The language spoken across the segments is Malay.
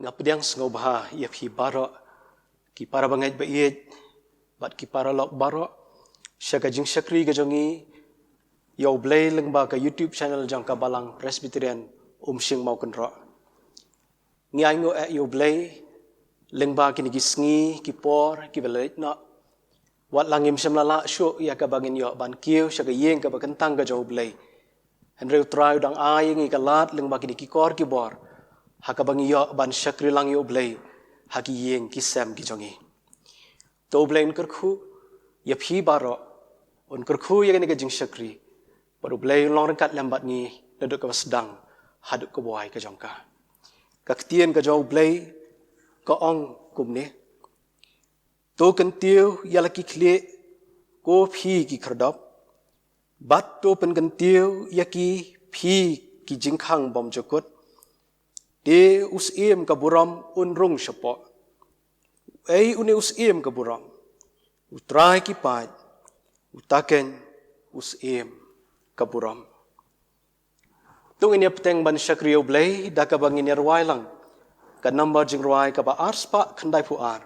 Ngapdiang sngobha ia phi baro ki para bangai bait bat ki para lok baro syaka jing syakri ga jongi yo blay lengba ka YouTube channel jang ka balang Presbyterian sing mau kenro ngi aingo yo blay lengba ki ni sngi ki por ki belet na wat langim semlala syu ya ka bangin yo ban kiu syaka yeng ka bakentang ga jo blay henreu trai dang ai ngi ka lat lengba ki kor ki bor hakabang iyo ban syakri lang yo blay haki yeng kisam ki jongi to blay kerku ya phi baro on kerku ya ni ka jing syakri baru blay long rengkat lambat ni daduk ka sedang haduk ka boy ka jongka ka ktien ka jo blay ka ong kum ni to kan tiu ya laki khle ko phi ki khardop bat to pen kan tiu ya ki phi ki jingkhang bom jokut de usim kaburam unrung syapo ei une usim kaburam utrai ki pat utaken usim kaburam tung ini peteng ban syakriyo blay da ka bangin yarwai lang ka number jing rwai ka ba arspa khandai puar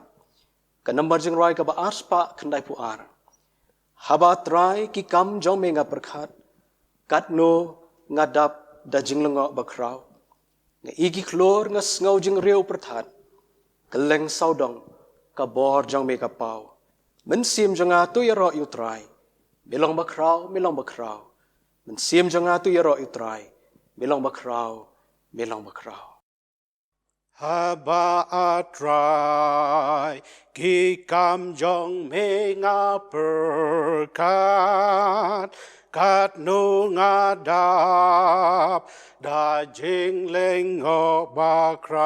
ka number jing rwai ka ba arspa khandai puar haba trai ki kam jong me nga perkhat kat no ngadap da jing lengo bakrau nga igi klor nga sngaw jing reu perthat keleng saudong ka bor jang me ka pau men sim janga tu yaro utrai milong bakrau men sim janga tu yaro utrai milong bakrau haba atrai ki kam jong me nga perkat kat no ngadap da jing lengo bakrau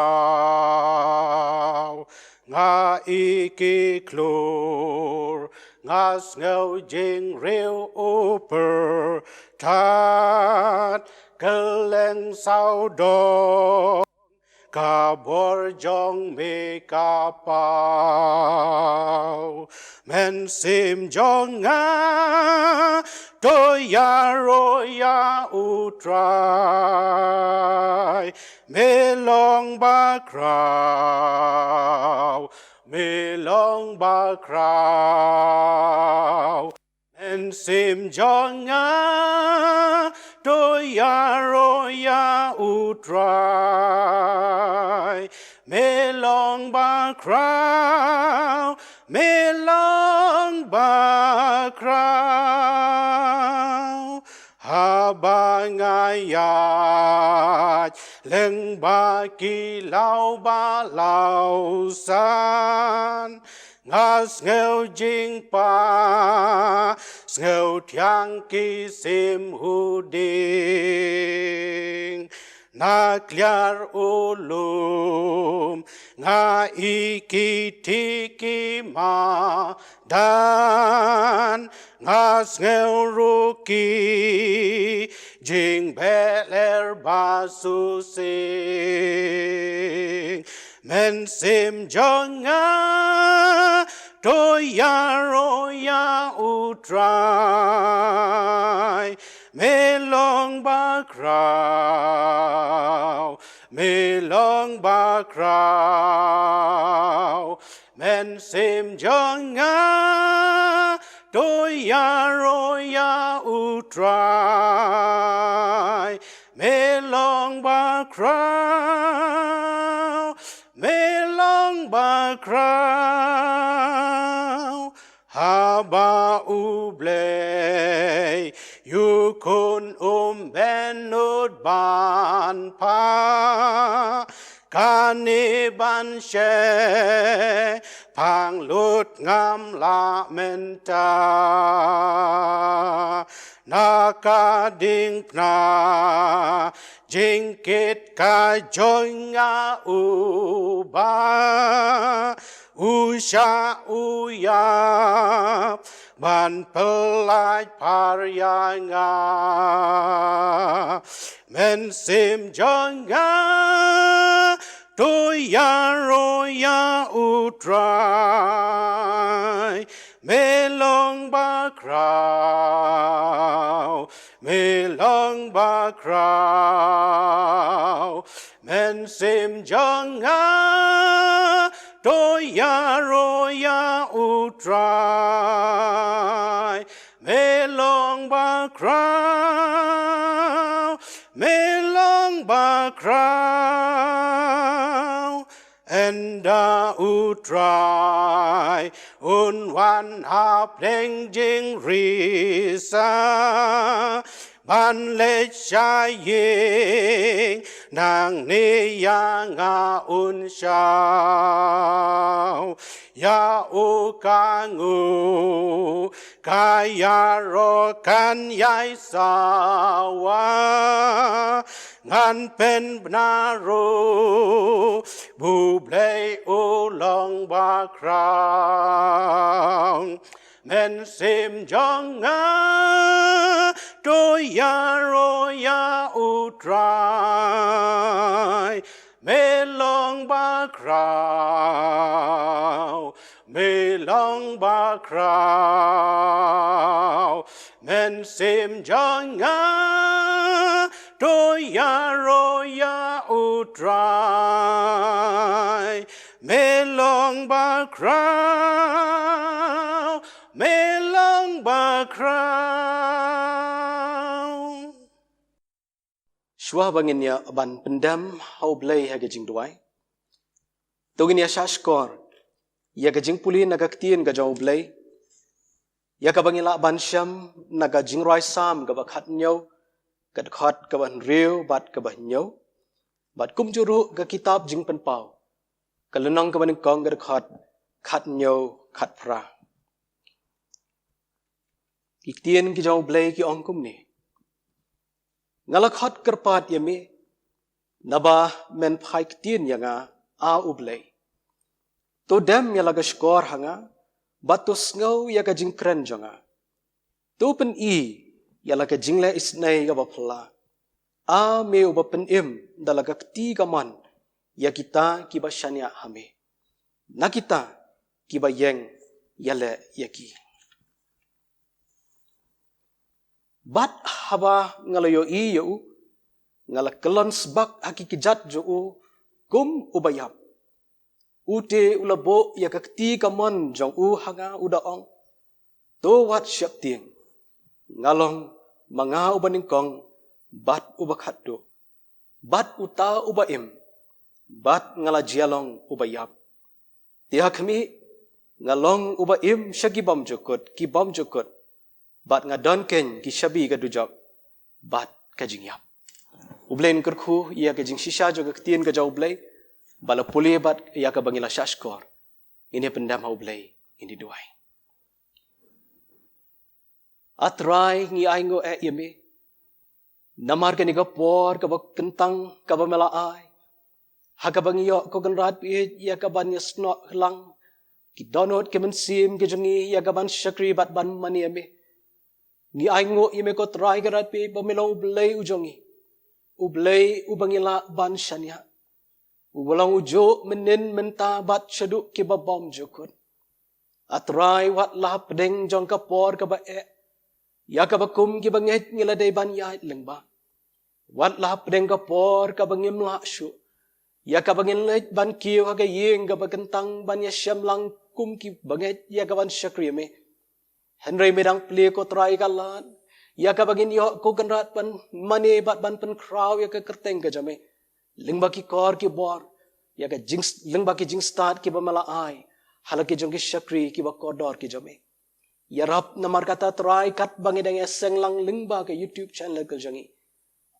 nga iki klor nga sngaw jing reu uper tat keleng saudong kabor jong me kapau men sim jong nga to ya roya utrai melong bakrau men sim jong nga to ya roya utrai melong bakrau habangayat leng ba ki lau ba lau san ngas ngeu jing pa ngeu thiang ki sim huding na kliar ulum nga iki tiki ma dan ngas ngeu ruki jing beler basusing men sim jonga to ya roya utrai melong bakrau men sim jonga to ya roya utrai melong bakrau haba ublay yukun benut ban pa ni ban she phang lut ngam la menta na ka ding pna jing kit ka joy nga u ba u sha u ya ban pelai parya nga men sim jonga to ya ro ya u try me long ba crow me long ba crow men sim jonga to ya ro ya u try me long ba crow me long ba crow and u try un wan ha pleng jing risa ban le sha ying nang ni ya nga un shao ya u ka ngu ka ya ro kan yai sa wa ngan pen bna ro bu ble u long ba crown men sim jong a to ya ro ya u try me long ba crow me long ba crow men sim jong a to ya ro ya u try me long ba crow me long ba crow Shwa bangin ya ban pendam hau blay haga jing duai. Tugin ya shashkor ya ga jing puli naga ktien ga jaw blay. Ya ka bangila ban sham naga jing roi sam ga bakhat nyaw ga khat ga ban riu bat ga ban nyaw. Bat kum juru ga kitab jing pen pau. Ka lenong ga ban kong ga khat nyaw khat pra. Iktien ki jaw blay ki ongkum ni. Ngalakhat kerpat yami naba men phai ktien yanga a ublay to dem yalaga skor hanga batus ngau yaga jingkren jonga to pen I yalaga jingle isnai ga bapla a me uba pen im dalaga kti gaman ya kita kiba shania hame na kita kiba yeng yale yaki bat haba ngalayo iyo ngalakelon sebak hakikijat jo kum ubayap ute ulabo ya kakti kaman jong hanga udaong to wat syap ting ngalong manga ubaning kong bat ubakhat do bat uta ubaim bat ngalajialong ubayap tiha kami ngalong ubaim syagibam jokot kibam jokot bat ngadon ken ki shabi ga dujab bat ka jingyap ublen kerkhu ia ka jing shisha jo ga ktien ga jaw blai bala puli bat ia ka bangila shashkor ini pendam hau blai ini duai atrai ngi aingo yemi namar ka ni ga por ka ba kentang ka ba mela ai ha ka bangiyo ko ganrat ia ka ban yasno hlang ki donot ke mensim ke jangi ia ka ban shakri bat ban mani yemi ni aingo ime ko try garat pe pamelo ublay ujongi ublay ubangila ban shania ubalang ujo menen menta bat shadu ke babom jokot atrai wat lahap deng jong kapor ka ba ya ka bakum ki banget ngila day ban ya lengba wat lahap deng kapor ka bangim la shu ya ka bangin let ban kiyo ka yeng ka bagantang ban ya syamlang kum ki banget ya ka ban shakri me Henry medang play ko try kalan. Ya ka bagin yo ko ganrat pan mani bat ban pan kraw ya ka kerteng ka jame. Lingba ki kor ki bor. Ya ka jings lingba ki jing start ki ba mala ai. Halaki jong ki shakri ki ba kodor ki jame. Ya rap namar kata try kat bangi dang eseng lang lingba ka YouTube channel ka jangi.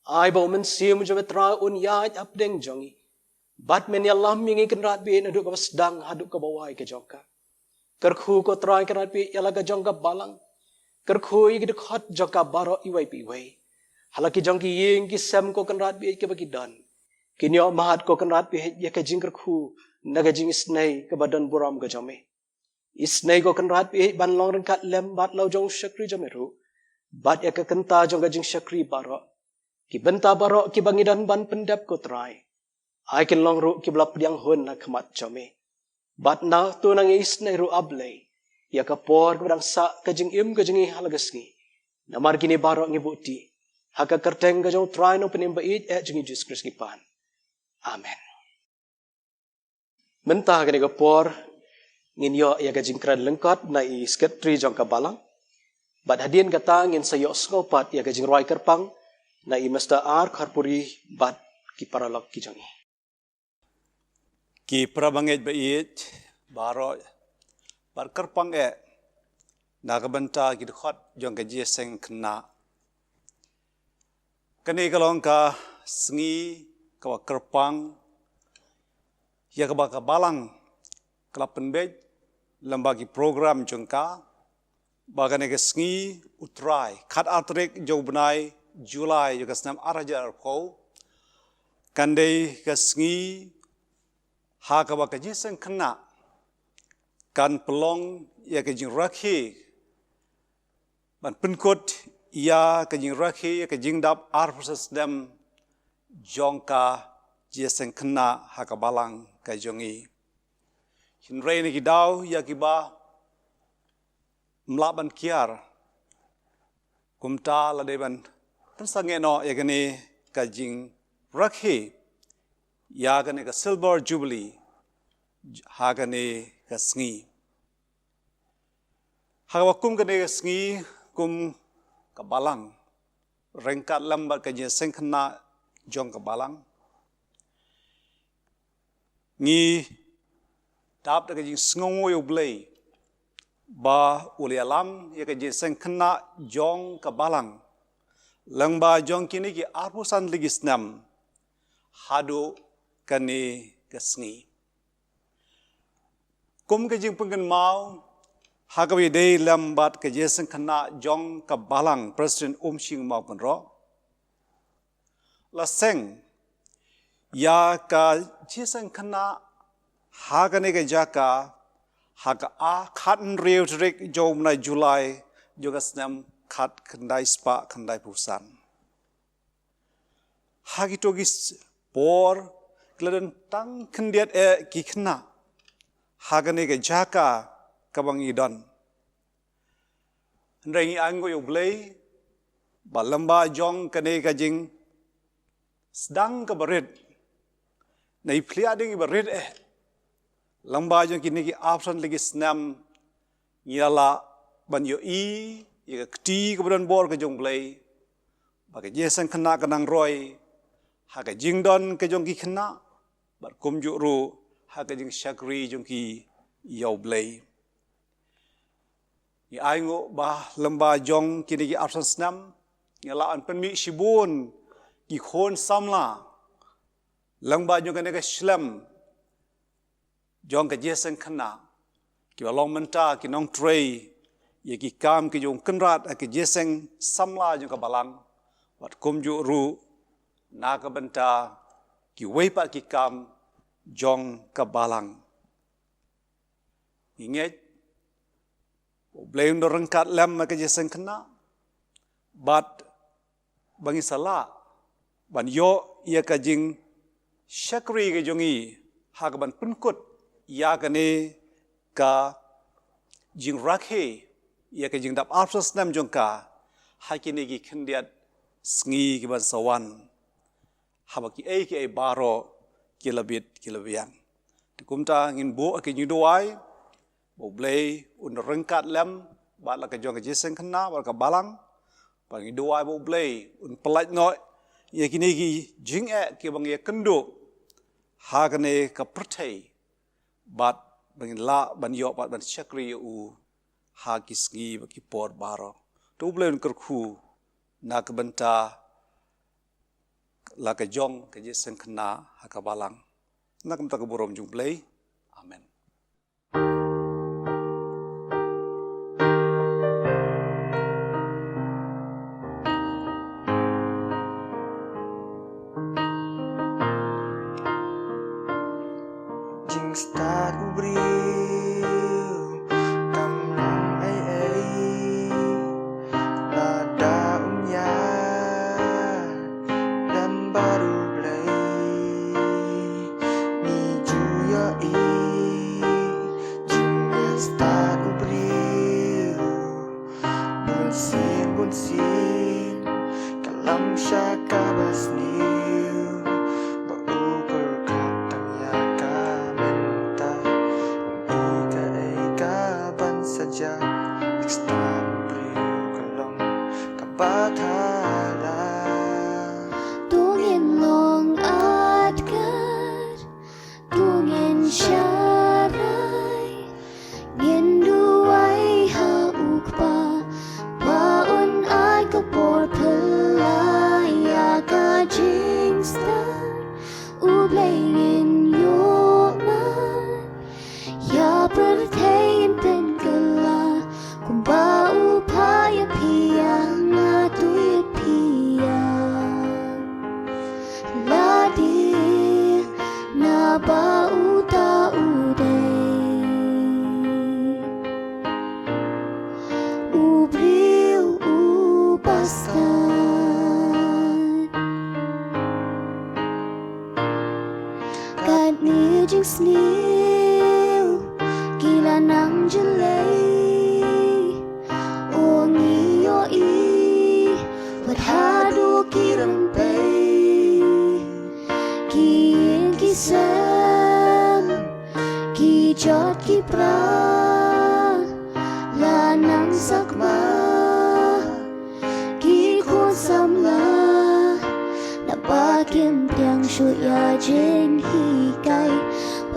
Ai ba men sim jame try un ya up deng jangi. Bat men Allah mingi kenrat bi na duk ka sedang haduk ka bawai ke jongka. Kerkhu ko trai kenrat bi yala ka jongka balang. Kerkhu i duk hot jongka baro iwai pi wai. Halaki jongki ying ki sem ko kenrat bi ke bagi dan. Kinyo mahat ko kenrat bi ya ka jing kerkhu naga jing isnai ke badan buram ka jome. Isnai ko kenrat bi ban long rengkat lem bat lau jong syakri jomeru. Bat ya ka kenta jong ka jing syakri baro. Ki benta baro ki bangidan ban pendap ko trai. Ai kin long ru ki blap diang hun na khamat jome. Bat na tu nang isnai ru ablei. Ya ka por ko dang sa ka jing im ka jing halagasngi. Namar kini baro ngi buti. Haka kerteng ka jong trai no penimba it jing Jesus Christ ki pan. Amen. Mentah kini ka por ngin yo ya ka jing kran lengkot na i sketri jong ka balang. Bat hadien kata ngin sayo skopat ya ka jing roi kerpang na i mesta ar kharpuri bat ki paralog ki jongi. Ki prabangit ba it baro bar kerpang na kabenta ki khot jong ka jeseng kena. Kani kalong ka sengi ka kerpang ya ka ba ka balang kelapen bej lembagi program jong ka bagane ka sengi utrai khat atrik jo benai Julai juga senam arajar ko kandai ka sengi ha ka ba ka jeseng kena kan pelong ya ka jing rakhi ban penkot ya ka jing rakhi ya ka jing dap ar proses dem jongka jeseng kena ha ka balang ka jongi hin rei ni dau ya ki ba mlaban kiar kumta la de ban sange no ya gani ka jing rakhi ya gani ka silver jubilee ha gani ka sngi ha wakum gani ka sngi kum ka balang rengkat lambat ka jeseng kena jong ka balang ngi tap da ka jing sngongo yo blei ba uli alam ya ka jeseng kena jong ka balang langba jong kini ki arpusan ligisnam hadu kani kasngi kum ka jing penggen mau hagawi dei lambat ka jeseng kena jong ka balang President Shing mau konro la seng ya ka jeseng kena hagane ka jaka haga a khatn reu trik jom na Julai juga snam khat khandai spa khandai pusan hagitogis por kladen tang khandiat ki khna hagane ka jaka kabang idon rengi ango yo blei balamba jong kane ka jing sedang ka barit nei phlia ding barit lamba jong kini ki option lagi snam yala ban yo ya kti kemudian bor ke jong blei bagai jeseng kena kenang roy haga jingdon ke jong ki kena bar kum ju ru haga jing syakri jong ki yau blei ni aingo bah lamba jong kini ki option snam yala an penmi shibun ki khon samla lamba jong kene ke shlam jong ke jeseng kena ki long menta ki nong trei ye ki kam ki jong kenrat ki jeseng samla jong ka balang wat kum ju ru na ka benta ki weipa ki kam jong ka balang inget blame do rengkat lem ka jeseng kena bat bangi sala ban yo ia ka jing syakri ke jongi ha ka ban penkut ya ka ne ka jing rakhe ya ke jing dap apsos nam jong ka hakini gi khendiat sngi ki ban sawan habaki ki baro kilabian tikumta ngin bo ki nyudoai bo blei un rengkat lem ba la ka jong ka jeseng khna ba ka balang ba ngi doai bo blei un pelaj no ya kini gi jing ki bang ye kendo hagane ka perthei bat bang la ban yo bat ban syakri u hakisgi baki por baro tu blen kerku na kebenta la ka jong ka jeseng khna haka balang Nak mta keburom jung play. Amen. Jing start ubril cầm lòng ấy là đã nhà đâm baru play mi juya i jing start ubril bunsin kalam syaka basnil saja Ikstan beriu kalong kabathala Tungin long adkat Tungin syarai Ngin duai haukpa Paun ay kapor pelaya Kajing star Ublay ngin yoman Ya pertain pen kung baupaya piyang atu'y piyang ladi na bauta-uday ubriw upastan kahit nijing sniw gila ng jalay Hadu kirempay Kiin kisam Kijot kipra Lanang sakma Kikon samla Nabakim tiang syuya jeng hikay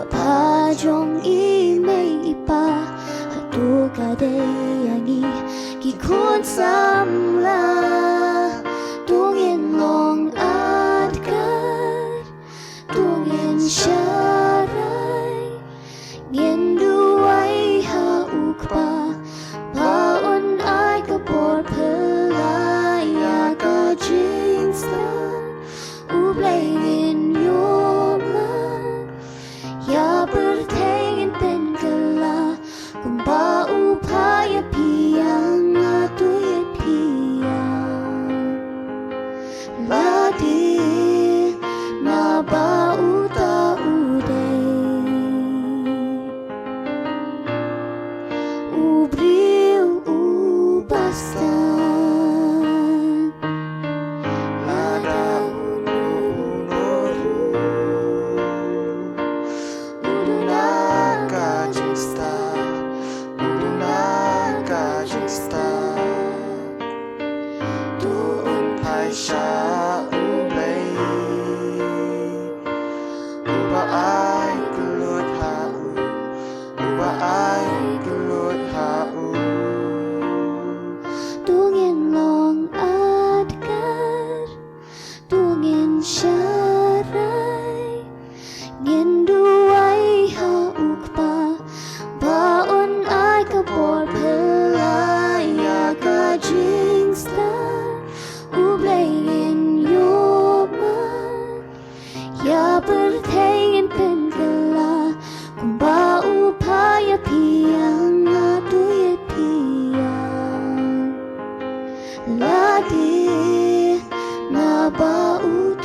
Papajong imay ipa Hatu kadayangi Kikon samla Tungin long adkat Tungin syarai Ngin duai haukpa Paun ay kapor pelaya Kajing star Ublay ngin yoman Ya pertain pen kala Kung baupaya piyang atu'y Ladi na bauta-uday Ubriw upastan Lada ununoru Uduna kajing star Uduna kajing star Tuun pai sya Ai gelut hau ai gelut hau Tungin long adkar Tungin syarai Ngin duai haukpa Baon ay kapor pelaya Kajing star Ublay ngin yoman Ya pertain pen kala Kung baupaya piyang atu'y piyang Ladi na bauta-uday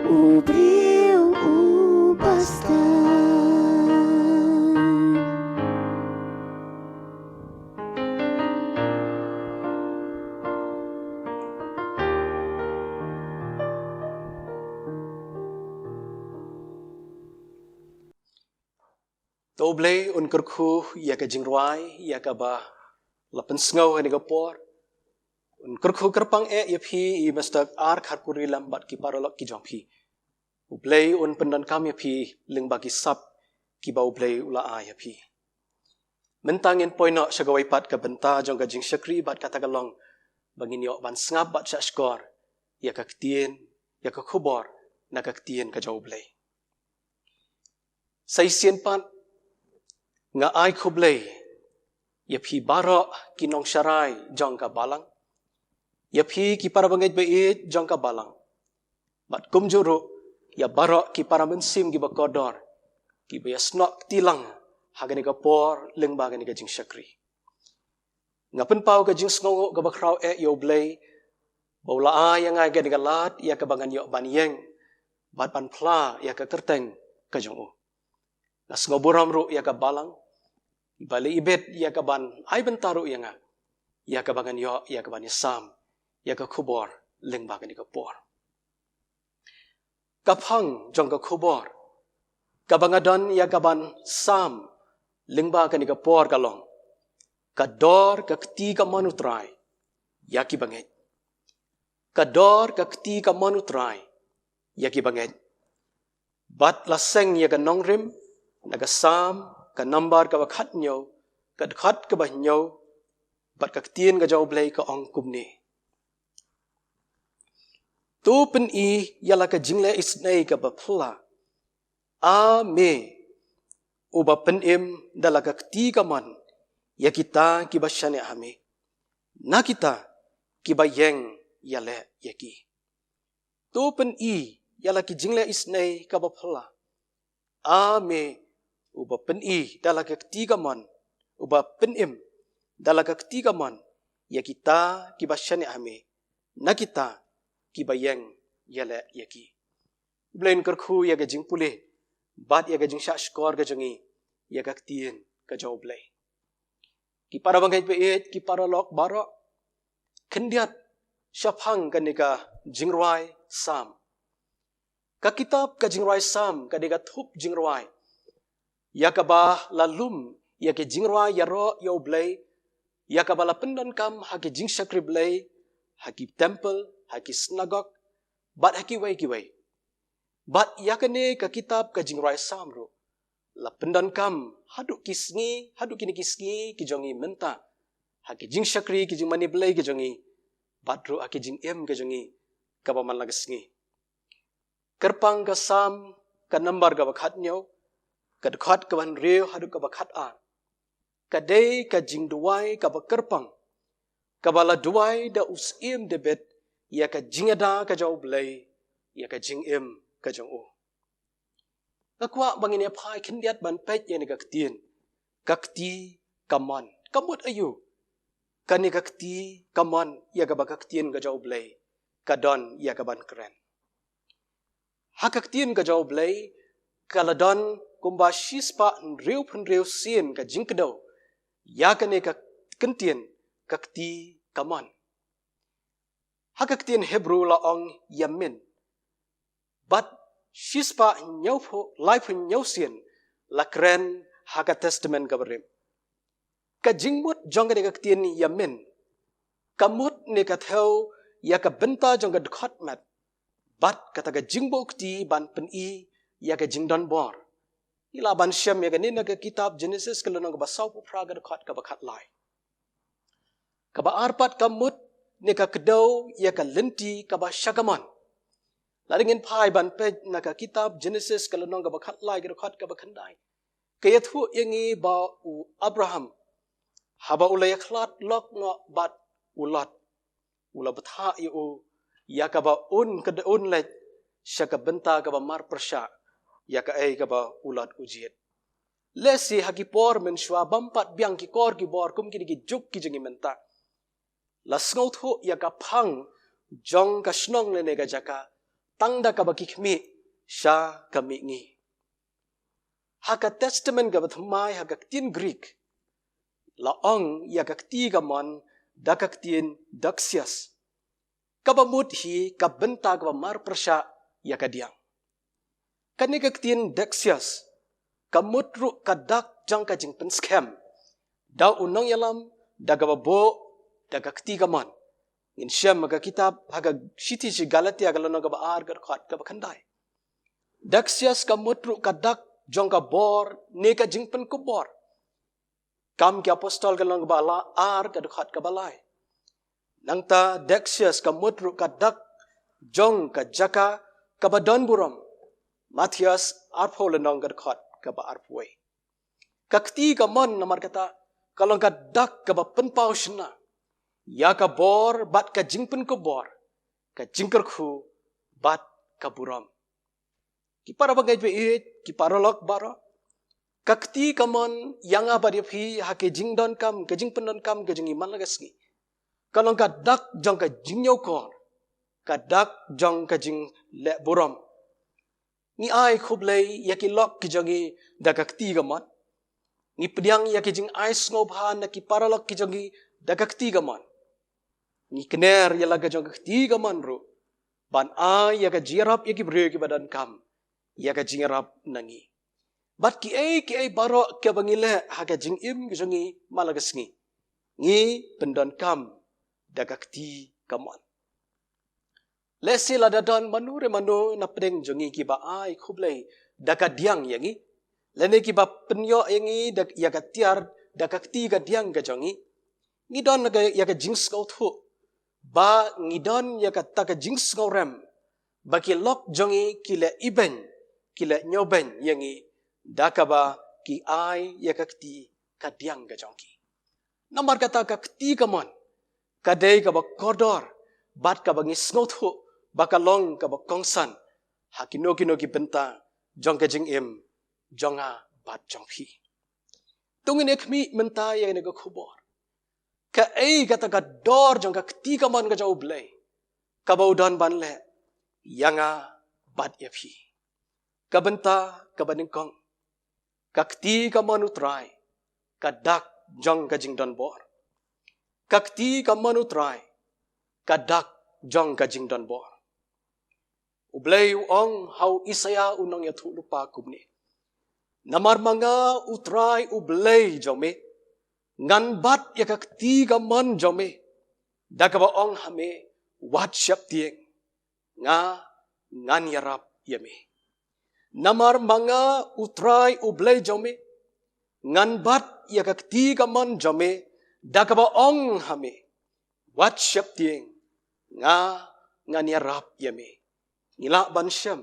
Ubriw upastan Toblay un kerku ya ka jingruai ya ka ba lapen sngau ni gapor un kerku kerpang ya phi I mastak ar khat kuri lambat ki parolok ki jong phi ublay un pendan kam ya phi ling bagi sap ki ba ublay ula a ya phi mentangin poino sagawai pat ka benta jong ka jing syakri bat kata galong bangin yo ban sngap bat sya skor ya ka ktien ya ka khubor na ka ktien ka jau blei sai sien pan nga ai khublei ya phi baro kinong sharai jong ka balang ya phi ki para bangai be jong ka balang bat kum juru ya baro ki para mensim ki bakodor ki be snok tilang hagani ka por leng ba gani ka jing shakri ngapen pau ka jing sngo ka bakrau yo blei baula a yang ai gani ka lat ya ka bangan yo ban yeng bat pan pla ya ka kerteng ka jong u nas ngoboram ru ya ka balang bali ibet ya ka ban ai bentaru yang ya ka bangan yo ya ka ban sam ya ka khubor leng ba gani ka por kapang jong ka khubor kabangadon ya ka ban sam leng ba gani ka por kalong kador ka kti ka manutrai ya ki banget kador ka kti ka manutrai ya ki banget bat laseng ya ka nongrim naga sam ka number ka bakhat nyo ka khat ka bah nyo bat ka tien ka jau blei ka ong kumni tu pen i yala ka jingle isnei ka bapla a me uba pen im dala ka kti ka man ya kita ki basyane ame na kita ki bayeng yale yaki tu pen i yala ki jingle isnei ka bapla a me uba pen i dala ka kti ka man uba pen im dala ka kti ka man ya kita ki basyane ame na kita ki bayeng yale yaki blain karkhu ya ga jing pule bat ya ga jing sha skor ga jangi ya ga ktien ka jau blai ki para bangai pe ki para lok baro khendiat shaphang ka nika jingrai sam ka kitab ka jingrai sam ka diga thup jingrai ya ka ba lalum ya ke jingrai ya ro yo blai ya ka bala pendan kam ha ke jing shakri blai ha ki temple ha ki synagogue bat ha ki wai bat ya ka ne ka kitab ka jingrai sam ro la pendan kam hadu kisngi hadu kini kisngi ki jongi menta ha ki jing shakri ki jing mani blai ki jongi bat ro ha ki jing em ki jongi ka ba man lagasngi kerpang ka sam ka number ka bakhat nyo ka khat ka ban reu hadu ka bakhat a ka dei ka jing duai ka ba kerpang ka bala duai da us em de bet ya ka jingada ka jau blai ya ka jing em ka jong u akwa bangine phai khindiat ban pet ya ni ka ktien kakti kaman kamut ayu kani kakti kaman ya ka ba kaktien ka jau blai ka don ya ka ban kren ha kaktien ka jau blai kaladon kumba shispa reu sien ka jingkdo ya ka ne ka kentien kakti kaman ha kaktien hebrew la ong yamin but shispa nyaupo life nyausian la kren ha ka testament ka berim ka jingmut jong ka kaktien yamin kamut ne ka theo ya ka benta jong ka khat mat but kata ka jingbo kti ban pen i ya ka jingdon bor ila ban syam ya ka ni na ka kitab Genesis ka lonong ka basaw pu pra ka khat ka bakhat lai ka ba arpat kamut ne ka kedo ya ka lenti ka ba syagaman laringin phai ban pe na ka kitab Genesis ka lonong ka bakhat lai ka khat ka bakhandai kaya thu yangi ba u Abraham haba ulay khlat lok ngo bat ulat ula batha yu ya ka ba un ka un le syaka benta ka ba mar persya ya ka ai ka ba ulat ujiet lesi hagi por men shwa bampat biang ki kor ki bor kum ki juk ki jengi menta la sngo thu ya ka phang jong ka snong le ne ga jaka tangda ka ba ki khmi sha ka mi ngi ha ka testament ka ba thmai ha ka tin Greek la ong ya ka ti ka mon da ka tin daxias ka ba mut hi ka benta ka ba mar persya ya ka diang kani ka tin daxias ka mutru ka dak jang ka jing pen scam da unong yalam da ka ba bo da ka ti ka mon in syam ka kitab ha ka shiti si Galatia ka lonong ka ba ar ka khat ka ba khandai daxias ka mutru ka dak jong ka bor ne ka jing pen ku bor kam ki apostol ka long ba la ar ka khat ka balai nangta daxias ka mutru ka dak jong ka jaka ka ba don buram Matias arpo lenong ka khot ka ba arpoi ka kti ka mon namar kata kalong ka dak ka ba penpau shna ya ka bor bat ka jingpen ko bor ka jingker khu bat ka buram ki para bagai be ki paralok baro kakti kamon yang apa dia phi ha ke jing don kam ke jing pendon kam ke jing iman lagas ni kalong ka dak jong ka jing nyau kor ka dak jong ka jing le buram ni ai khub lei ya ki lok ki jongi da kakti kamon ni pediang ya ki jing ai snob han na ki paralok ki jongi da kakti kamon ni kner ya laga jong kakti kamon ru ban ai ya ka jirap ya ki bre ki badan kam ya ka jingrap nangi bat ki ai baro ke bangile ha ka jing im jongi malagas ngi pendon kam dagakti kamon lesi la dadon manu re manu na pedeng jongi ki ba ai khublei dakadiang yangi lene ki ba penyo yangi dak ya ka tiar dakakti ga diang ga jongi ngi don ga ya ka jing skau thu ba ngi don ya ka ta ka jing skau rem ba ki lok jongi ki le iben kila nyoben yangi dakaba ki ai yakakti kadiang ga jongki namar kata kakti kamon kadai ka ba kodor bat ka bangi snothu bakalong ka ba kongsan hakino kino ki benta jong ka jing im jonga bat jongpi tungin ekmi menta yang ne ka khubor ka ai kata ka dor jong kakti kamon ga jau blai ka ba udon ban le yanga bat yapi kabenta kabaningkong kakti ka manutrai kadak jong ka jingdon bor kakti ka manutrai kadak jong ka jingdon bor ublay ong hau isaya unong ya thu lupa kumni namar manga utrai ublay jome ngan bat ya kakti ka man jome dakaba ong hame wat syap tieng nga ngan yarap yame namar manga utrai ublay jome ngan bat ya kakti kaman jome dakaba ong hame wat syap tieng nga ngan yarap yame ngila ban syam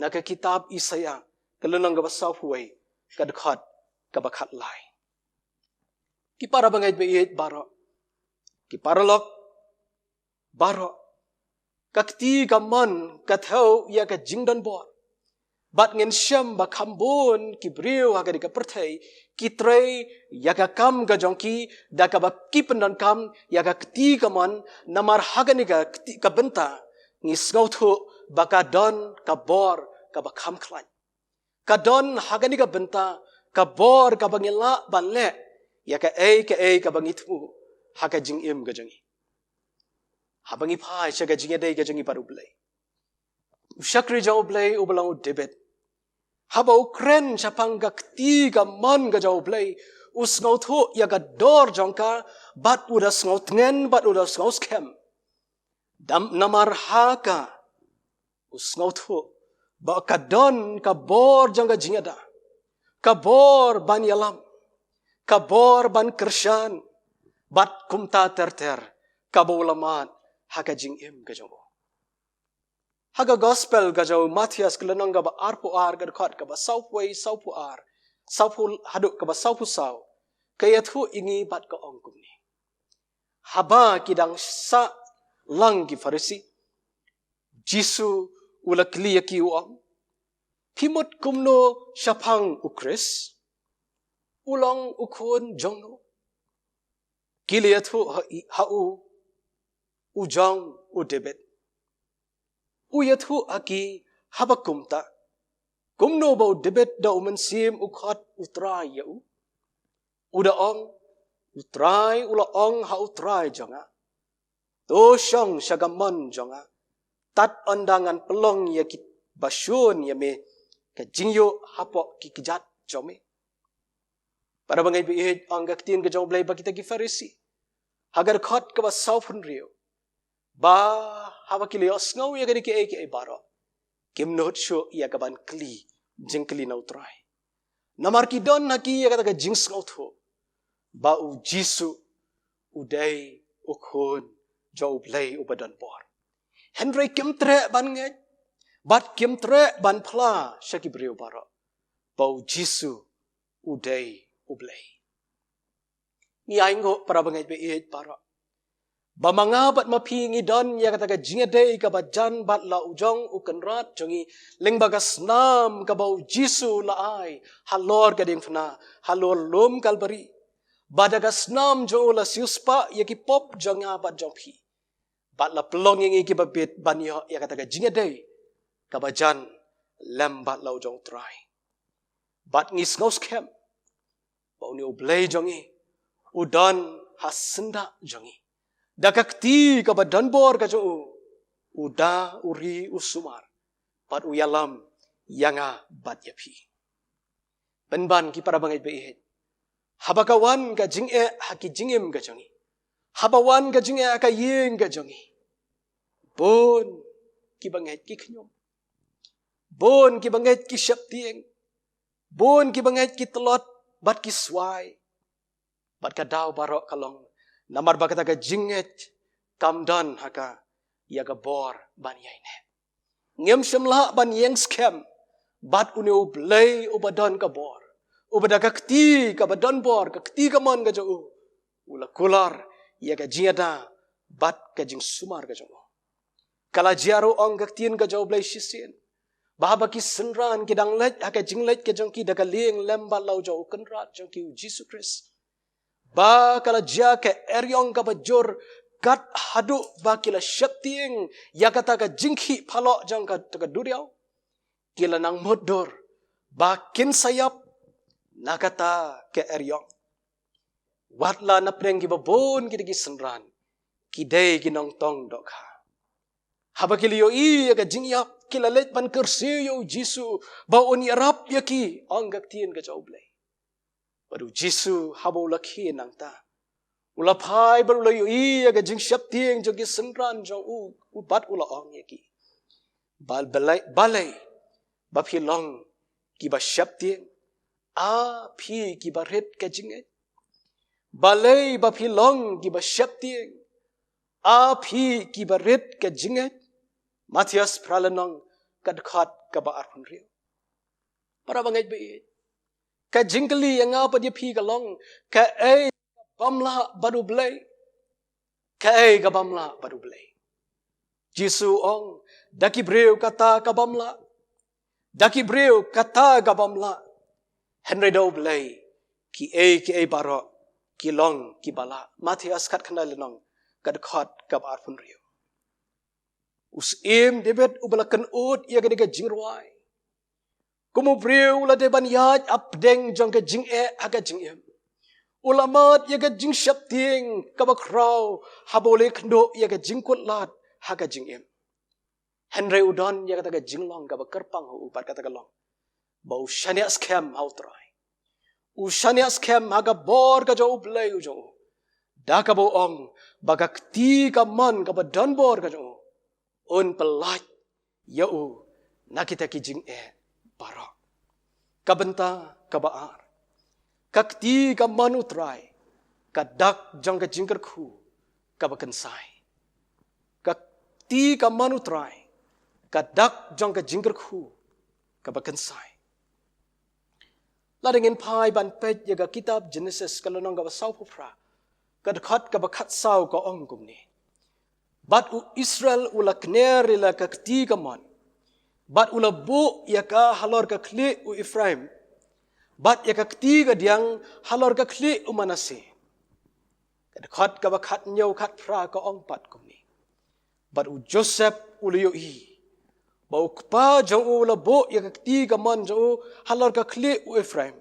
na ka kitab Isaya kalunang ga basaw huway kadkhat kabakhat lai ki para bangay bayit baro ki paralok baro kakti kaman kathaw ya ka jingdan bor bat ngin syam ba kambon ki briu ha ka di ka perthai ki trei ya ka kam ga jongki da ka ba ki pendan kam ya ka kti kaman namar ha ga ni ka kti ka benta ngi sngau thu ba ka don ka bor ka ba kam klan ka don ha ga ni ka benta ka bor ka ba ngila ban le ya ka ka ba ngi thu ha ka jing im ga jongi ha ba ngi phai cha ga jing dei ga jongi paru blai ushakri jaw blai ubalang debet haba ukren chapang gakti ga man ga jaw blai usngau thu ya ga dor jongka bat uda sngaw tngen bat uda sngaw skem dam namar haka usngau thu ba ka don ka bor jongga jingada ka bor ban yalam ka bor ban kershan bat kumta terter ka bolamat haka jing im ga jongo haga gospel ga jaw Matias kelenong ga ba arpo ar ga khat ga ba southway southpu ar southpu haduk ga ba southpu saw kaya thu ingi bat ka ongkum ni haba kidang sa lang ki farisi jisu ula kliya ki uang pimot kumno syapang ukris ulang ukun jongno kiliya thu hau ujang udebet uyathu aki habakumta kumno bau debet da umensim ukhat utrai yau uda ong utrai ula ong ha utrai jonga to syang syagaman jonga tat ondangan pelong ya ki basyun ya me ka jingyo hapok ki kijat jome para bangai bi ang gaktin ka jong blai ba kita ki farisi hagar khat ka ba saufun rio ba haba kili osngau ya gadi ke baro kim not sho ya kaban kli jingkli na utrai namar ki don na ki ya kata jing ngau tho ba u jisu udai ukhon jau blai ubadan bor Henry kim tre ban ngai bat kim tre ban phla shaki breu baro bau Jisu udai ublei ni aingo para bangai be it baro bamanga bat mapi ngi don ya kata ka jingade ka bajan bat la ujong ukenrat jongi lengbagas nam ka bau Jisu la ai halor ka ding fna halor lom kalbari badagas nam jo la siuspa ya ki pop jonga bat jongpi bat la pelong yang ki babit banyo ya kata ka jingade ka bajan lem bat la ujong try bat ngis ngos kem bau ni ublei jongi udan hasenda jongi dakakti ka badan bor ka jo uda uri usumar pat uyalam yanga bat yapi penban ki para bangai behet habakawan ka jinge haki jingem ka jongi habawan ka jinge ka yeng ka jongi bon ki bangai ki khnyom bon ki bangai ki shaptieng bon ki bangai ki telot bat ki swai bat ka daw barok kalong namar bakata ka jinget kamdan haka yaga bor ban yaine ngem shemla ban yang scam bat une ublei ubadan ka bor ubada ka kti ka badan bor ka kti ka man ka jo ula kular yaga jiada bat ka jing sumar ka jo kala jiaro ong ka tin ka jo blei shisien bahaba ki senran ki danglet haka jinglet ke jong ki daga leng lembal lau jo kenrat jong ki Jesus Christ ba kala jia ke eryong ka bajor kat hadu ba kila shaktieng ya kata ka jinghi phalo jang ka duriau kila nang modor ba kin sayap nakata ke eryong watla na preng ki babon ki digi senran ki dei ki nong tong dok ha haba kili yo I ka jingyap kila let ban kersi yo Jisu ba oni arap yaki anggak tien ka jaublei Baru Jisu habau lakhi nang ta. Ula phai baru la yui aga jing shap tieng jogi senran jong u bat ula ong yaki. Balai ba phi long ki ba shap tieng a phi ki ba ret ka jing et. Balai ba phi long ki ba shap tieng a phi ki ba ret ka jing et. Matthias pralanong kad khat ka ba arpun riu. Para bangai be ka jingkali yang apa dia pi kalong ka bamla baru blai ka bamla baru blai Jisu ong daki breu kata ka bamla daki breu kata ka bamla Henry do blai ki baro ki long ki bala Matthias kat khana lenong kad khat ka bar pun riu us David ubalakan ut ia ga jingruai Kumu breu ula de ban yaj apdeng jong ka jing aga jing em. Ulamat ya ka jing shap ting ka ba kraw habole khndo ya ka jing kut lat ha ka jing em. Henry udon ya ka ta ka jing long ka ba kerpang ho upat ka ta ka long. Ba ushania scam how try. Ushania scam ha ka bor ka jo ublay u jo. Da ka bo ong baga kti ka man ka ba dan bor ka jo. Un pelat ya u nakita ki jing Barak. Kabenta kabaar. Kakti ka manutray. Kadak jang ka jingkar khu. Kabakansay. Kakti ka manutray. Kadak jang ka jingkar khu. Kabakansay. Ladingin pai ban pet yaga kitab Genesis kalonong ka basaw pupra. Kadakhat kabakat saw ka ongkum ni. Bat u Israel ula kner ila kakti ka man. Bat ula bu yaka halor ka kli u Ephraim. Bat yaka ketiga diang halor ka kli u Manase. Kadakhat ka bakat nyaw kat pra ka ong pat kumni. Bat u Joseph ula yoi. Bau kpa jang ula bu yaka ketiga man jang halor ka kli u Ephraim.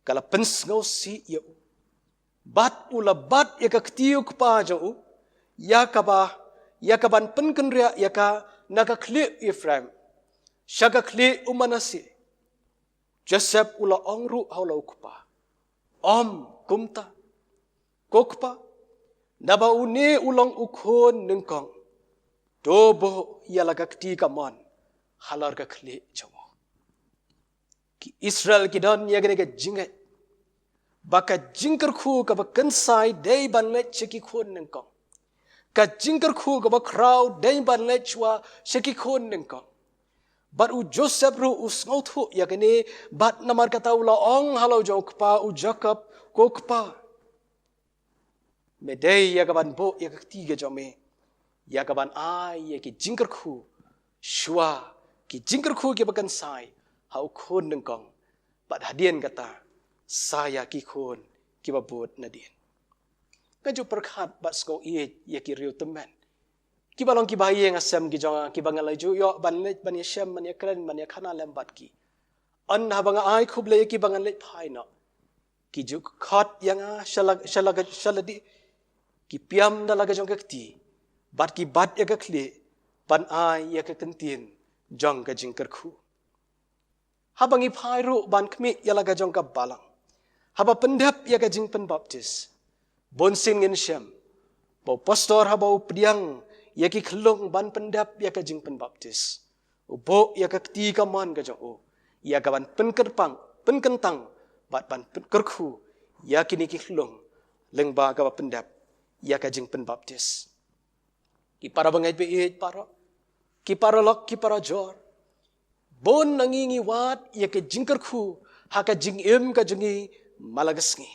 Kala pens ngaw si yau. Bat ula bat yaka ketiga kpa jang yakaban penkenria yaka naga kli Ephraim. Syaga kli umanasi. Joseph ula ongru haulau kupa. Kumta. Kokpa. Naba uni ulang ukon nengkong. Dobo yalaga kti kaman. Halar ka kli jawa. Ki Israel kidan yaga jingat. Baka jingkar ku ka bakensai day banlet cheki kon nengkong. ka jingkar khu ka ba crowd dai ban le chwa sheki khon neng kong but u Joseph ru u snau thu ya kene but namar kata ula ong halo jo kpa u Jacob ko kpa me dei ya ka ban bo ya ka ti ga jo me ya ka ban ai ya ki jingkar khu shwa ki jingkar khu ki bakan sai hau khon neng kong but hadian kata saya ki khon ki ba bot na din kan ju perkhat bat sko ye ki riu temen ki balong ki baye ngasem ki jonga ki bangal ju yo ban le ban ye shem man ye kren man ye khana lem bat ki an ha banga ai khub le ki bangal le phai no ki ju khat yanga shaladi ki piam da laga jong ka ti bat ki bat ye ka khle ban ai ye ka kentin jong ka jingkar khu habangi phai ru ban khmi ya laga jong ka balang haba pendap ya ka jing pen baptis bon sin ngin shem bo pastor haba upriang ya ki khlong ban pendap ya ka jing pen baptis bo ya ka ti ka man ka jong o ya ka ban pen kerpang pen kentang bat ban pen kerkhu ya ki ni ki khlong leng ba ka pendap ya ka jing pen baptis ki para bangai be e para ki para lok ki para jor bon nangingi wat ya ka jingkar khu ha ka jing em ka jungi malagas ngi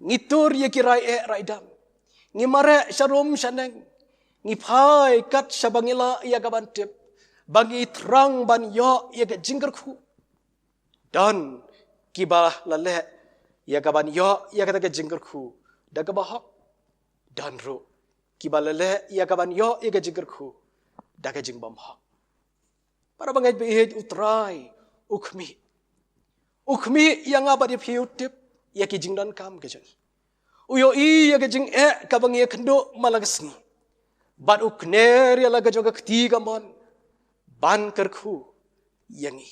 ngitur ya ki rai e rai dam ngi mare sharom shaneng ngi phai kat shabangila ya ka ban tip bangi trang ban yo ya ka jingkar khu dan ki ba la le ya ka ban yo ya ka jingkar khu da ka ba hok dan ro ki ba la le ya ka ban yo ya ka jingkar khu da ka jing bam hok para bangai behej utrai ukmi yang abad di piutip ya ki jing dan kam ke jang uyo I ya ke jing ka bangi kendo malagasni bat ukner ya laga joga ketiga mon ban kerku yangi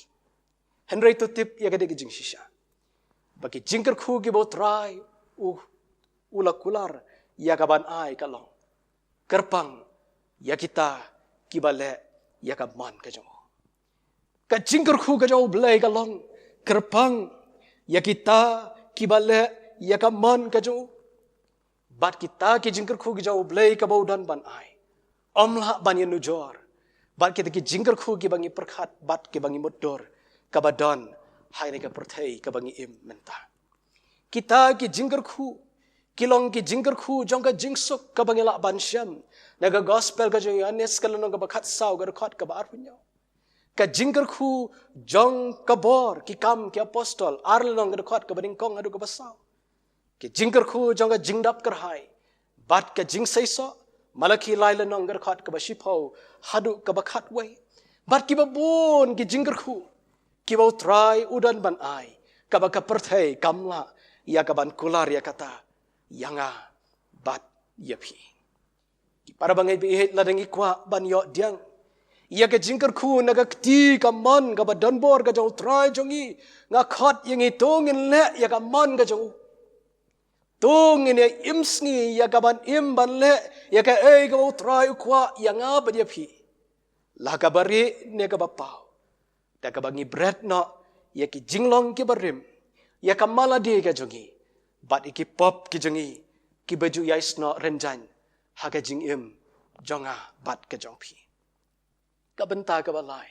henry tutip ya ke de jing shisha bagi jing kerku ki botrai ula kular ya ka ban ai kalong kerpang ya kita kibale ya ka man ke jang ka jingkar khu ka jau blai ka long kerpang ya kita kibale ya ka man ka jau bat kita ki jingkar khu ki jau blai ka baudan ban ai omla ban ye nujor bat kita ki jingkar khu ki bangi perkhat bat ki bangi modor ka badan hai ne ka perthai ka bangi im menta kita ki jingkar khu kilong ki jingkar khu jong ka jingsuk ka bangi la ban syam naga gospel ka jong anes kalano ka bakhat saw ka khat ka bar punyo ka jingkar khu jong kabor ki kam ki apostol arlong ka khat ka bading kong adu ka basaw ki jingkar khu jong ka jingdap kar hai bat ka jing saiso malaki laila nong ka khat ka bashipau hadu ka bakhat wai bat ki babon ki jingkar khu ki bau try udan ban ai ka ba ka perthai kamla ya ka ban kular ya kata yanga bat yapi ki para bangai be ladangi kwa ban yo diang ia ke jingkar khu naga kti ka man ka ba donbor ka jong try jongi nga khat yangi tongin le ya ka man ka jong tongin ya imsni ya ka ban im ban le ya ka ei ka try kwa yanga ba dia phi la ka bari ne ka ba pau da ka bangi bread no ya ki jinglong ki barim ya ka malade ka jongi bat iki pop ki jongi ki baju yais no renjan ha ka jing im jonga bat ka jong phi ka benta ka balai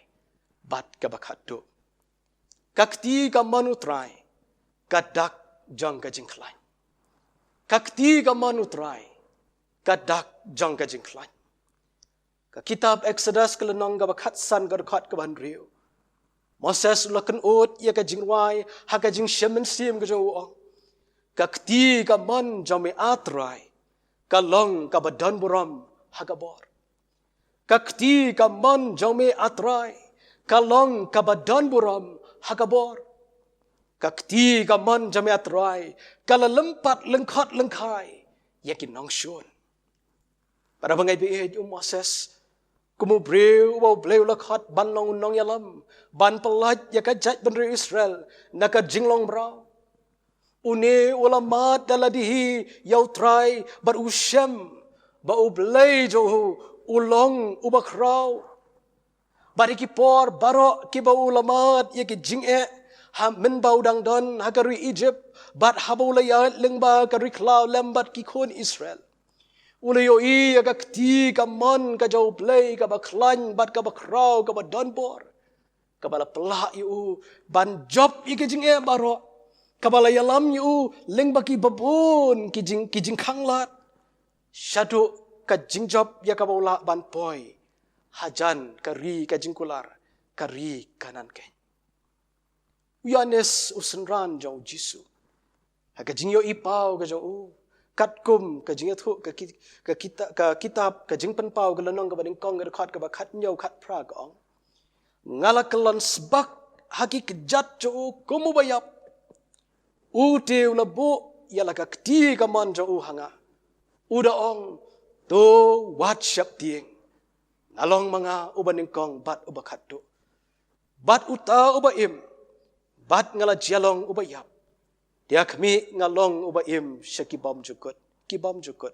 bat ka bakhat do kakti ka manutrai ka dak jong ka jingklai kakti ka manutrai ka dak jong ka jingklai ka kitab Exodus ka lanong ka bakhat san ka khat ka ban riu Moses lakan ot ya ka jingwai ha ka jing shemen sim ka jong ong kakti ka man jong me atrai ka long ka badan buram ha ka bor kakti ka man jome atrai kalong ka badan buram hakabor kakti ka man jame atrai kala lempat lengkhat lengkai yakin nong shun para bangai be Moses kumu breu wa bleu lakhat ban long nong yalam ban pelat ya ka jat benri Israel naka jinglong brau une ulama daladihi yau trai bar ushem ba ublei jo ulong ubakrau bari ki por baro ki ba ulamat ye ki jinge ha men bau dang don ha kari Egypt bat ha bau la ya lengba kari klau lembat ki khon Israel Ule yo I ya ka kti ka mon ka jau play ka ba klan bat ka ba kraw ka ba donbor. Ka ba la pla yu ban job I ke jing e baro. Ka ba la yalam yu leng ba ki babun ki jing khanglat. Shadu ka jing job ya ka ba ula ban poi. Hajan ka ri ka jing kular ka ri kanan ken. Uyanes usenran jau Jisu. Ha ka jing yo I pau ka jau kat kum ka jing thu ka kitab ka jing pen pau ka lanong ka ba ding kong ka khat ka ba khat nyau khat pra ka ong ngala kalan sbak haki kejat jo kumu bayap u teu la bu ya la ka kti ka man jo hanga uda ong to wat shap tieng ngalong mga ubaning kong bat ubakhat do bat uta ubaim bat ngala jalong ubayap dia kami ngalong ubaim syakibam jukut kibam jukut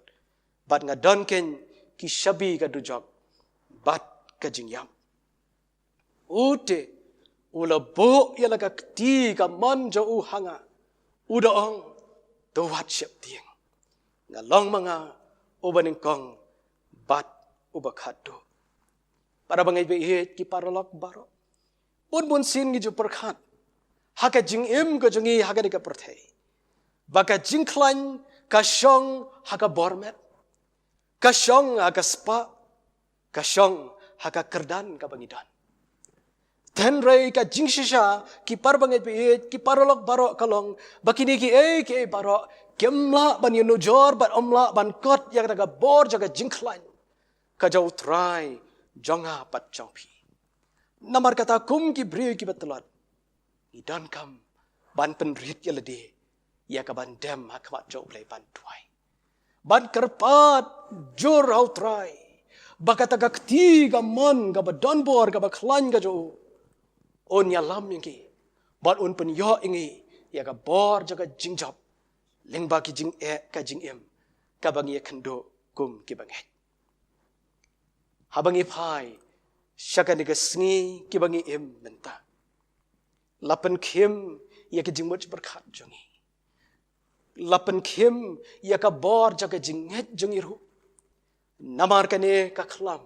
bat ngadon ken ki shabi ka dujok bat ka jingyam ute ula bo yala ka kti ka man jo hanga udaong towat syap tieng ngalong mga ubaning kong bat ubakhat do para bangai be ki paralok baro bun sin gi ju perkhat haka jingim ka jungi haka ni ka perthei baka jingklan ka shong haka bormet ka shong haka spa ka shong haka kerdan ka bangidan tenrei ka jingshisha ki parbangai pe ki parolok baro kalong bakini ki baro kemla ban yunu jor ban omla ban kot yak daga bor jaga jingklan ka jau trai jonga pat jongpi namar kata kum ki bri ki batlat idan kam ban penrit yalade ya ka ban dem hakmat jo play ban tuai ban kerpat jor autrai bakata ka kti ga mon ga badon bor ga baklan ga jo on ya lam ngi ban on pen yo ngi ya ka bor jaga jingjop lengba ki jing ka jing em ka bang ye khando kum ki bang habangi phai shakani ga sngi ki bang em menta lapan khem ya ka jingmot berkhat jongi lapan khem ya ka bor jaga jinghet jongi ru namar kane ka khlam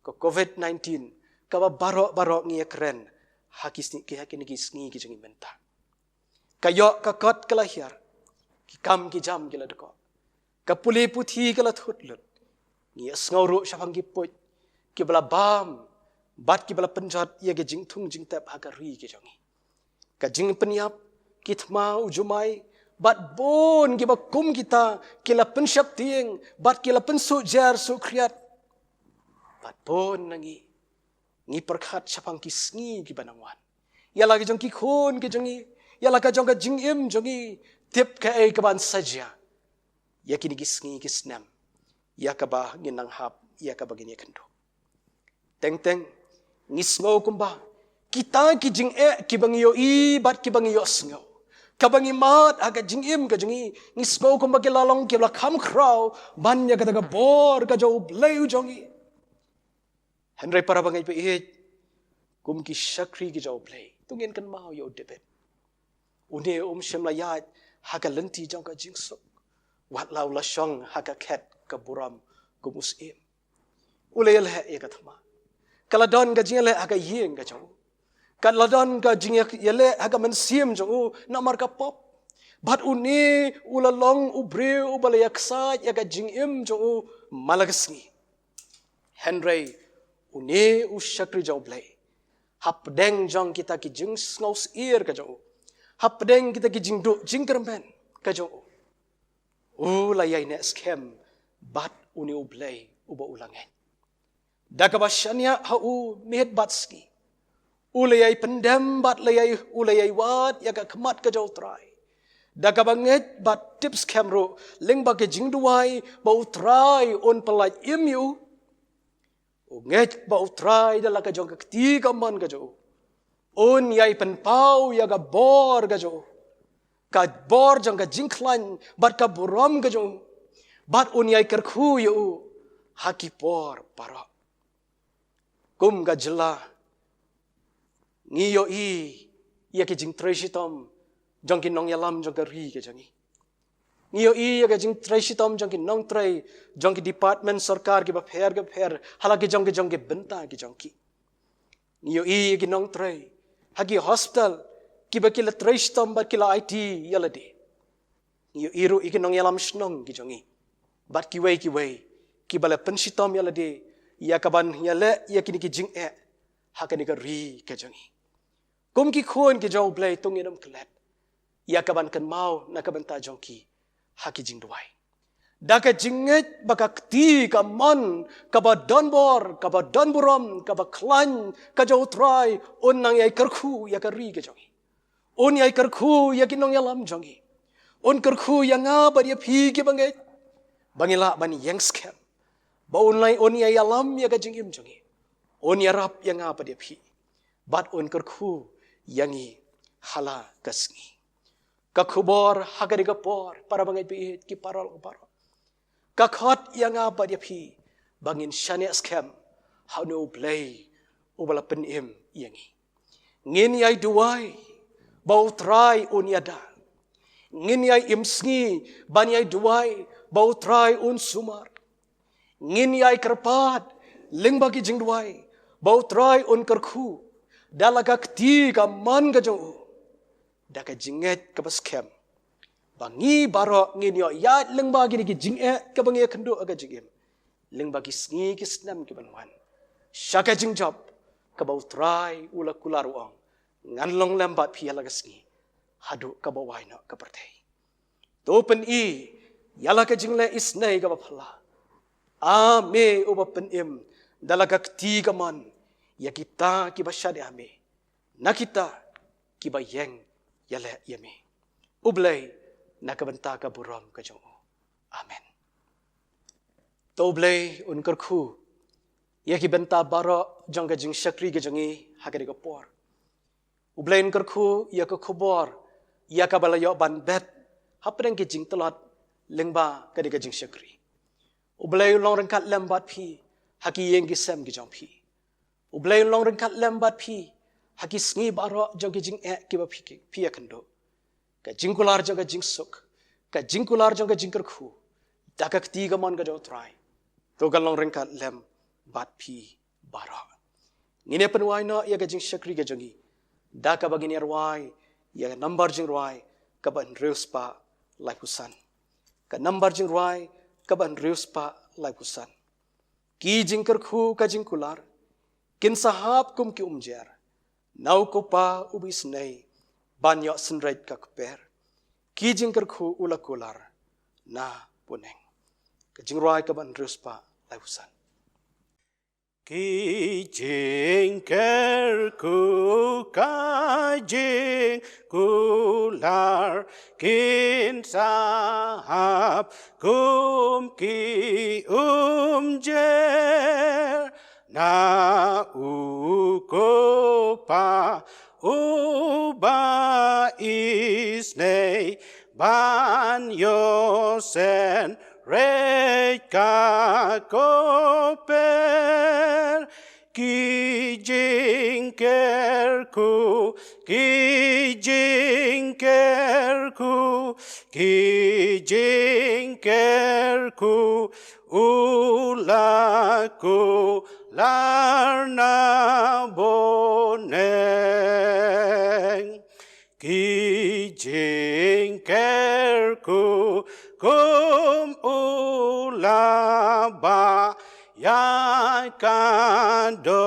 ko covid-19 ka ba baro ngi kren hakisni ki hakini ki sngi ki jongi menta kayo ka kot kala hiar ki kam ki jam ki la deko ka puli puthi kala thutlut ngi sngauru shapang ki pot ki bala bam bat ki bala penjat ya ge jing thung jing tap ha ka ri ki jongi ka jing penyap kitma ujumai bat bon ki ba kum kita kila pensyap tieng bat kila pensu jar su kriat bat bon nangi ngi perkhat sapang ki sngi ki banangwan ya lagi jong ki khon ki jongi ya lagi jong ka jing im jongi tip ka ai ka ban saja ya kini ki sngi ki snam ya ka ba nginang hap ya ka ba gini kendo teng teng ngi sngo kumba kita ki jing ki bangiyo I bat ki bangiyo sngo ka bangi mat aga jing im ka jingi ngi sngo kumba ki lalong ki la kham kraw ban ya ka daga bor ka jo bleu jongi henry para bangai pe kum ki shakri ki jo blei tungin kan mau yo debet une shemla ya haga lenti jong ka jing sok wat law la shong haga khet ka buram kumus im ulel he ka thama kala don ga jing le haga yeng ga jo kan ladon ka jing yele haga men sim jo namar ka pop bat uni ulalong ubre ubale yaksa ya ga jing im jo malagasni henry uni ushakri jo blei hap deng jong kita ki jing snous ear ka jo hap deng kita ki jing do jingkermen ka jo la yai ne scam bat uni ublei uba ulangen dakabashania ha u mehet batski ulayai pendem bat layai ulayai wat ya ka khamat ka jo trai dakabanget bat tips camero leng ba ke jing duai ba utrai on palai imu nget ba utrai da la ka jong ka ti ka man ka jo on yai pen pau ya ga bor ka jo ka bor jong ka jingklan bat ka buram ka jo bat on yai ker khu yu haki por para kum ga jela ngiyo I ya ke jing tresitom jong ki nong yalam jong ka ri ke jangi Ngiyo iya ka jing trai sitom jong ki nong trai jong ki department sarkar ki ba pher hala ki jong ki benta ki jong ki. Ngiyo iya ki nong trai hagi hospital ki ba kila trai sitom ba kila IT yala de. Ngiyo iru iki nong yalam snong ki jong i. Bat ki wei ki bala pen sitom yala de ya kaban yala ya kini ki jing hakani ka ri ka jong i. Kum ki khon ki jong blai tung yedam klet. Ya kaban kan mau na kaban ta jong ki haki jing duai. Daka jinget baka kti ka mon ka ba donbor ka ba donburom ka ba klan ka jau trai on nang yai karkhu ya ka ri ka jong i. On yai karkhu ya ki nong yalam jong i. On karkhu ya nga ba ya phi ki bangai bangila bani yang scam. Ba online on yai yalam ya ka jing im jong i. On ya rap ya nga ba ya phi. Bat on karkhu yangi hala kasngi. Kakubor hagari kapor para bangai pi ki parol paro. Kakhot yang apa dia pi bangin shania scam how no play ubala penim yangi. Ngin yai duai bau try un yada. Ngin yai imsngi ban yai duai bau try un sumar. Ngin yai kerpat ling bagi jing duai bau try un kerku dalaga kti ka man ka jong daka jinget ka baskem bangi baro ngin yo ya lengba gini ki jinget ka bangi kendo aga jigem lengba ki sngi ki snam ki banwan shaka jingjop ka bau try ula kular uang ngan long lembat phi ala sngi hadu ka bawai na ka perthei to pen i yala ka jingle isnai ka baphala a me uba pen im dalaga kti ka man ya kita ki basyade ame nakita ki bayeng yale yami ublay nakabanta ka buram ka jong amen to ublay unkar khu yaki benta baro jong ka jing shakri ka jongi hagari ka por ublay unkar khu yaka khobor yaka balayo ban bet hapreng ki jing tolot lengba ka ka jing shakri ublay long rangkat lembat phi haki yeng ki sem ki jong phi ublay long rangkat lembat phi haki sngi baro jogi jing ki ba phi akando ka jingkular joga jing suk ka jingkular joga jingker khu daka kti ga mon ga jo try to galong rengka lem bat phi baro ngine penwai no ya ga jing shakri ga jongi daka bagini arwai ya number jing rwai ka ban reuspa lai pusan ka number jing rwai ka ban reuspa lai pusan ki jingker khu ka jingkular kin sahab kum ki umjer nau ko pa ubis nei banyo senrait ka kper ki jingker khu ula kular na puneng ka jingrai ka ban ruspa lai usan ki jingker khu ka jing kular kin sahab kum ki umjer na ukopa uba isnei ban yosen reka koper ki jingker ku ulaku larna boneng ki jingker ku kum ulaba ya kando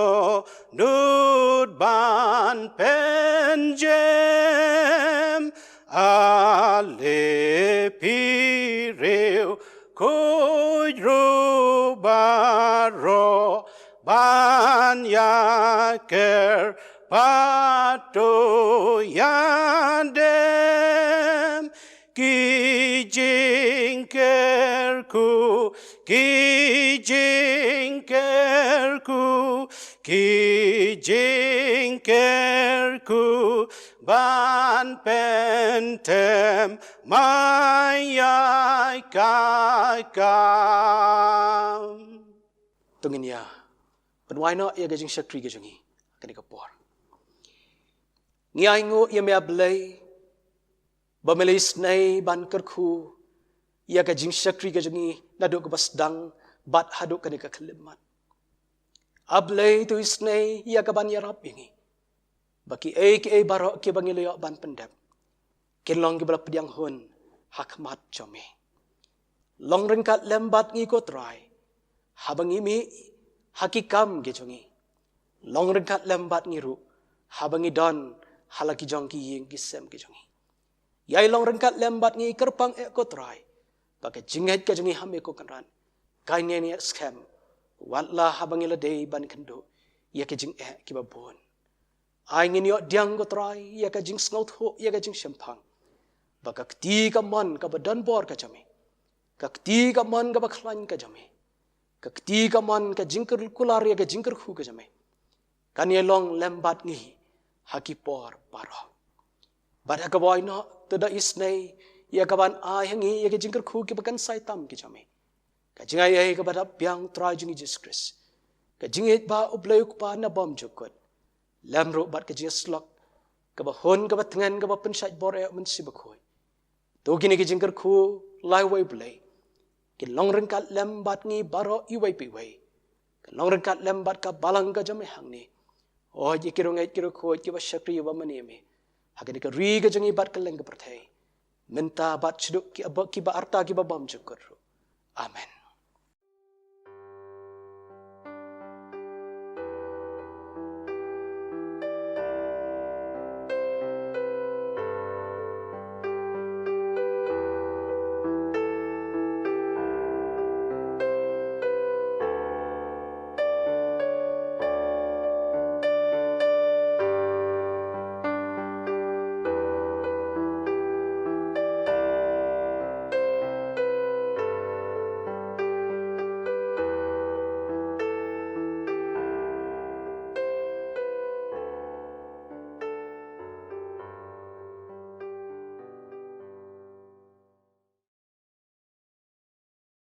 nud ban penjem ale pireu kujrubaro ban yaker patu yandem ki jingkerku ban pentem mayai kakam tungin ya penwai no ya gajing shakri ga jongi kani ka por ngiai ngo ya me ablay ba melis nei ban kar khu ia ka jing syakri ka jangi naduk ka basdang bat haduk ka ka kelimat. Ablay tu isnay ia ka ban yarap ingi. Baki ki barok ki bangi loyok ban pendap. Kinlong ki bala pediang hun hakmat jome. Long rengkat lembat ngi ko try. Habang imi hakikam ke jongi. Long rengkat lembat ngi ru. Habang i don halaki jong ki ying ki sem ke jongi. Yai long rengkat lembat ngi kerpang ko try. Baka jinget ke jongi hame ko kanran. Kainnya ni scam. Watla habang ila day ban kendo. Ia ke jing ki babon. Ai ngin yo diang ko try. Ia ke jing sngot ho. Ia ke jing sempang. Baka kti ka mon ka badan bor ka jame. Kakti ka man ka baklan ka jame. Kakti ka man ka jingker kular ya ka jingker khu ka jame. Kanya long lembat ngi hakipor paro. Bada ka boy no to da isnay ya ka ban ay hangi ya ka jingker khu ki bakan saitam ki jame. Ka jingay ay ka bada piang try jungi Jesus Christ. Ka jingit ba ublayuk pa na bom jukot. Lemro bat ka jinslok ka ba hon ka ba tengan ka ba pensat bor ya mensibakoy. To gini ka jingker khu lai way blay. Long rengkat lembat ngi baro iway piway. Long rengkat lembat ka balang ka jame hang ni. Oh jikiro ngay kiro ko kiba syakri wa manimi. Hagani ka ri ka jangi bat ka leng ka pertay. Minta bat siduk ki ba arta ki ba bam syukur. Amen.